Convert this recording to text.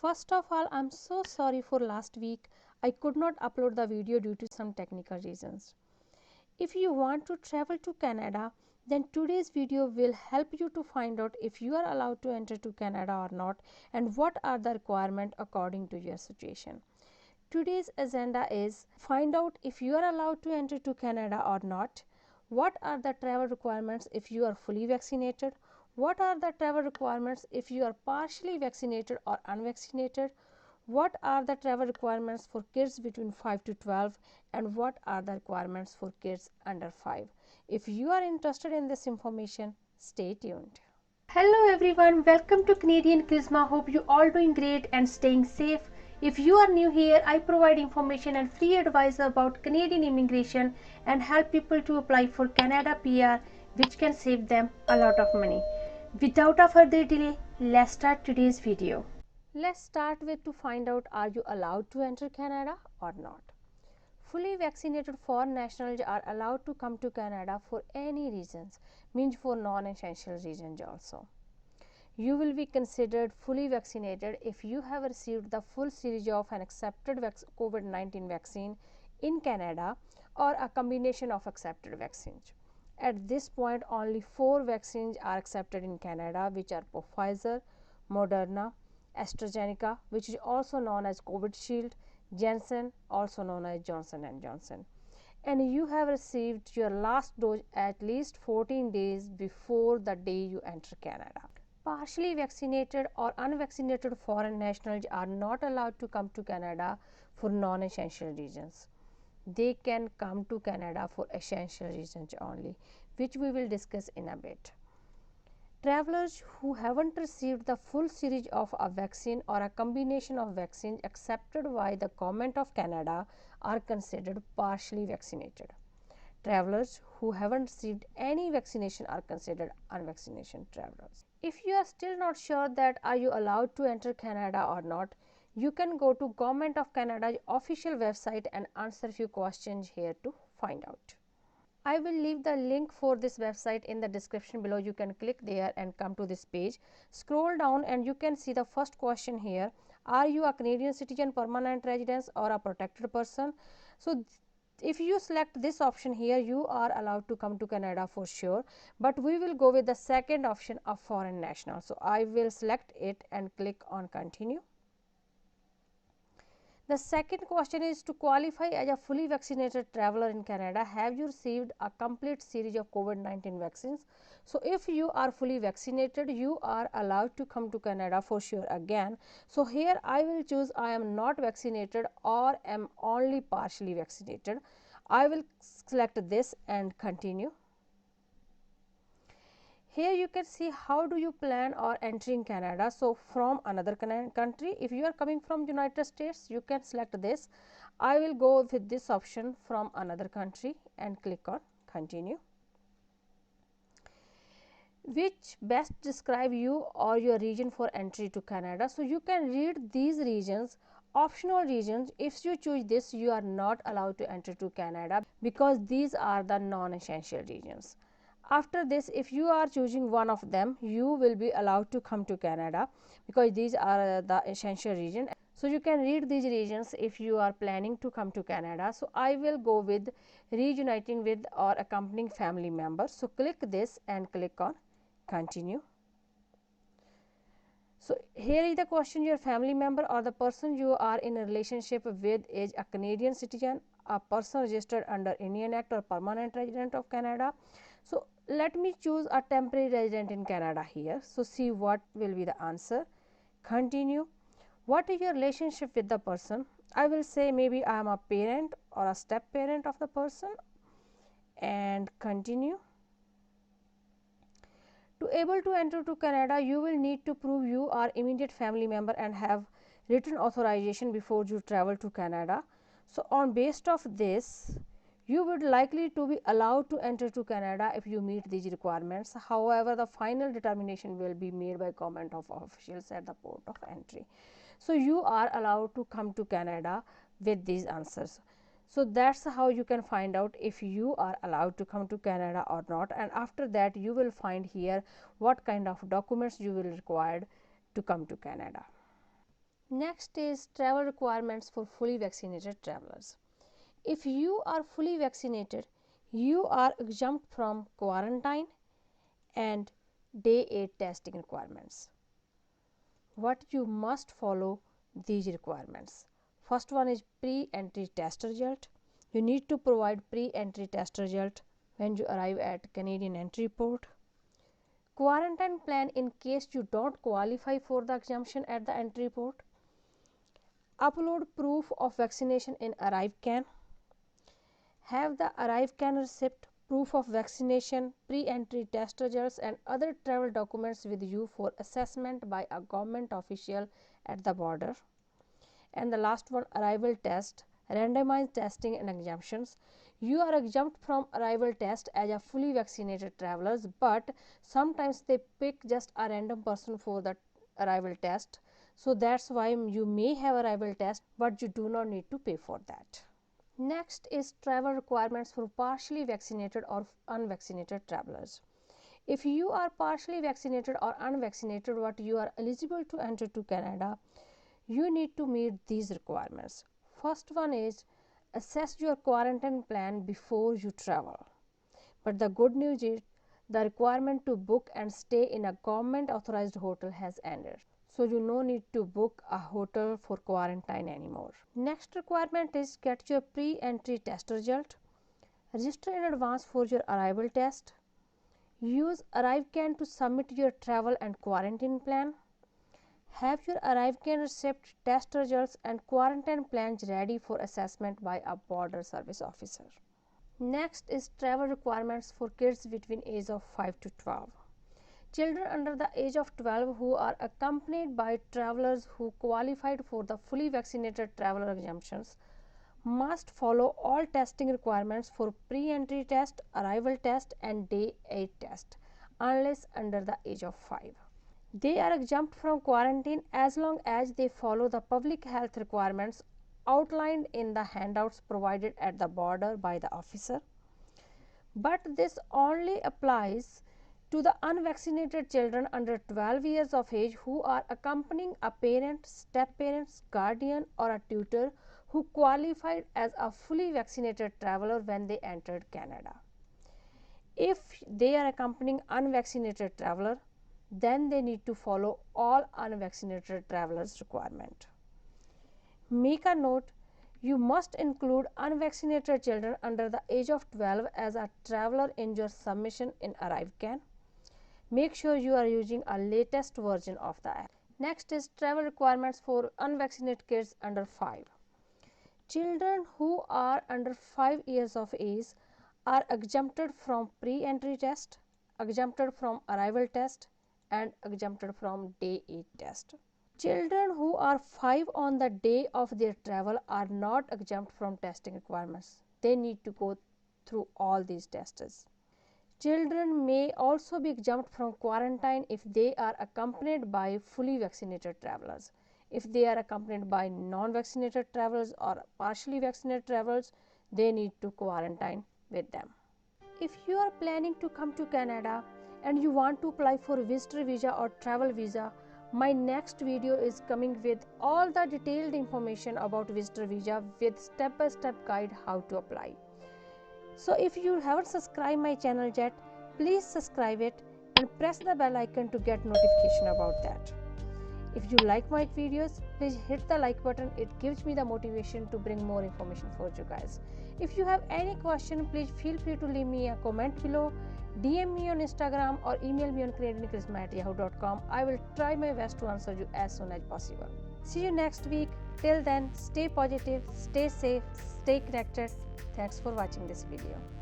First of all, I'm so sorry for last week. I could not upload the video due to some technical reasons. If you want to travel to Canada, then today's video will help you to find out if you are allowed to enter to Canada or not and what are the requirements according to your situation. Today's agenda is find out if you are allowed to enter to Canada or not, what are the travel requirements if you are fully vaccinated, what are the travel requirements if you are partially vaccinated or unvaccinated, what are the travel requirements for kids between 5 to 12 and what are the requirements for kids under 5. If you are interested in this information, stay tuned. Hello everyone, welcome to Canadian Charisma. Hope you all doing great and staying safe. If you are new here, I provide information and free advice about Canadian immigration and help people to apply for Canada PR, which can save them a lot of money. Without a further delay, let's start today's video. Let's start with to find out are you allowed to enter Canada or not. Fully vaccinated foreign nationals are allowed to come to Canada for any reasons, means for non-essential reasons also. You will be considered fully vaccinated if you have received the full series of an accepted COVID-19 vaccine in Canada or a combination of accepted vaccines. At this point, only 4 vaccines are accepted in Canada, which are Pfizer, Moderna, AstraZeneca, which is also known as Covishield, Janssen, also known as Johnson & Johnson. And you have received your last dose at least 14 days before the day you enter Canada. Partially vaccinated or unvaccinated foreign nationals are not allowed to come to Canada for non-essential reasons. They can come to Canada for essential reasons only, which we will discuss in a bit. Travelers who haven't received the full series of a vaccine or a combination of vaccines accepted by the Government of Canada are considered partially vaccinated. Travelers who haven't received any vaccination are considered unvaccinated travelers. If you are still not sure that are you allowed to enter Canada or not, you can go to Government of Canada's official website and answer few questions here to find out. I will leave the link for this website in the description below. You can click there and come to this page. Scroll down and you can see the first question here. Are you a Canadian citizen, permanent resident or a protected person? So if you select this option here, you are allowed to come to Canada for sure, but we will go with the second option of foreign national. So I will select it and click on continue. The second question is to qualify as a fully vaccinated traveler in Canada, have you received a complete series of COVID-19 vaccines? So if you are fully vaccinated, you are allowed to come to Canada for sure again. So here I will choose I am not vaccinated or am only partially vaccinated. I will select this and continue. Here you can see how do you plan or entering Canada. So from another country, if you are coming from United States, you can select this. I will go with this option from another country and click on continue. Which best describe you or your region for entry to Canada? So you can read these regions. Optional regions, if you choose this, you are not allowed to enter to Canada because these are the non-essential regions. After this, if you are choosing one of them, you will be allowed to come to Canada because these are the essential region. So you can read these regions if you are planning to come to Canada. So I will go with reuniting with or accompanying family members. So click this and click on continue. So here is the question, your family member or the person you are in a relationship with is a Canadian citizen, a person registered under Indian Act or permanent resident of Canada. So let me choose a temporary resident in Canada here. So see what will be the answer. Continue. What is your relationship with the person? I will say maybe I am a parent or a step parent of the person and continue. To able to enter to Canada, you will need to prove you are immediate family member and have written authorization before you travel to Canada. So on based of this, you would likely to be allowed to enter to Canada if you meet these requirements. However, the final determination will be made by government of officials at the port of entry. So you are allowed to come to Canada with these answers. So that's how you can find out if you are allowed to come to Canada or not, and after that you will find here what kind of documents you will require to come to Canada. Next is travel requirements for fully vaccinated travelers. If you are fully vaccinated, you are exempt from quarantine and day 8 testing requirements. What you must follow these requirements. First one is pre-entry test result. You need to provide pre-entry test result when you arrive at Canadian entry port. Quarantine plan in case you don't qualify for the exemption at the entry port. Upload proof of vaccination in ArriveCAN. Have the ArriveCAN receipt, proof of vaccination, pre-entry test results and other travel documents with you for assessment by a government official at the border. And the last one, arrival test, randomized testing and exemptions. You are exempt from arrival test as a fully vaccinated travelers, but sometimes they pick just a random person for the arrival test. So that's why you may have arrival test, but you do not need to pay for that. Next is travel requirements for partially vaccinated or unvaccinated travelers. If you are partially vaccinated or unvaccinated, but you are eligible to enter to Canada, you need to meet these requirements. First one is assess your quarantine plan before you travel. But the good news is the requirement to book and stay in a government authorized hotel has ended. So you no need to book a hotel for quarantine anymore. Next requirement is get your pre-entry test result. Register in advance for your arrival test. Use ArriveCAN to submit your travel and quarantine plan. Have your ArriveCAN receipt, test results and quarantine plans ready for assessment by a border service officer. Next is travel requirements for kids between age of 5 to 12. Children under the age of 12 who are accompanied by travelers who qualified for the fully vaccinated traveler exemptions must follow all testing requirements for pre-entry test, arrival test and day 8 test unless under the age of 5. They are exempt from quarantine as long as they follow the public health requirements outlined in the handouts provided at the border by the officer. But this only applies to the unvaccinated children under 12 years of age who are accompanying a parent, step-parents, guardian or a tutor who qualified as a fully vaccinated traveler when they entered Canada. If they are accompanying unvaccinated traveler, then they need to follow all unvaccinated travelers requirement. Make a note, you must include unvaccinated children under the age of 12 as a traveler in your submission in ArriveCAN. Make sure you are using a latest version of the app. Next is travel requirements for unvaccinated kids under 5. Children who are under 5 years of age are exempted from pre-entry test, exempted from arrival test and exempted from day 8 test. Children who are 5 on the day of their travel are not exempt from testing requirements. They need to go through all these tests. Children may also be exempt from quarantine if they are accompanied by fully vaccinated travelers. If they are accompanied by non-vaccinated travelers or partially vaccinated travelers, they need to quarantine with them. If you are planning to come to Canada and you want to apply for visitor visa or travel visa, my next video is coming with all the detailed information about visitor visa with step-by-step guide how to apply. So if you haven't subscribed my channel yet, please subscribe it and press the bell icon to get notification about that. If you like my videos, please hit the like button. It gives me the motivation to bring more information for you guys. If you have any question, please feel free to leave me a comment below, DM me on Instagram or email me on canadiancrisma@yahoo.com. I will try my best to answer you as soon as possible. See you next week. Till then, stay positive, stay safe, stay connected. Thanks for watching this video.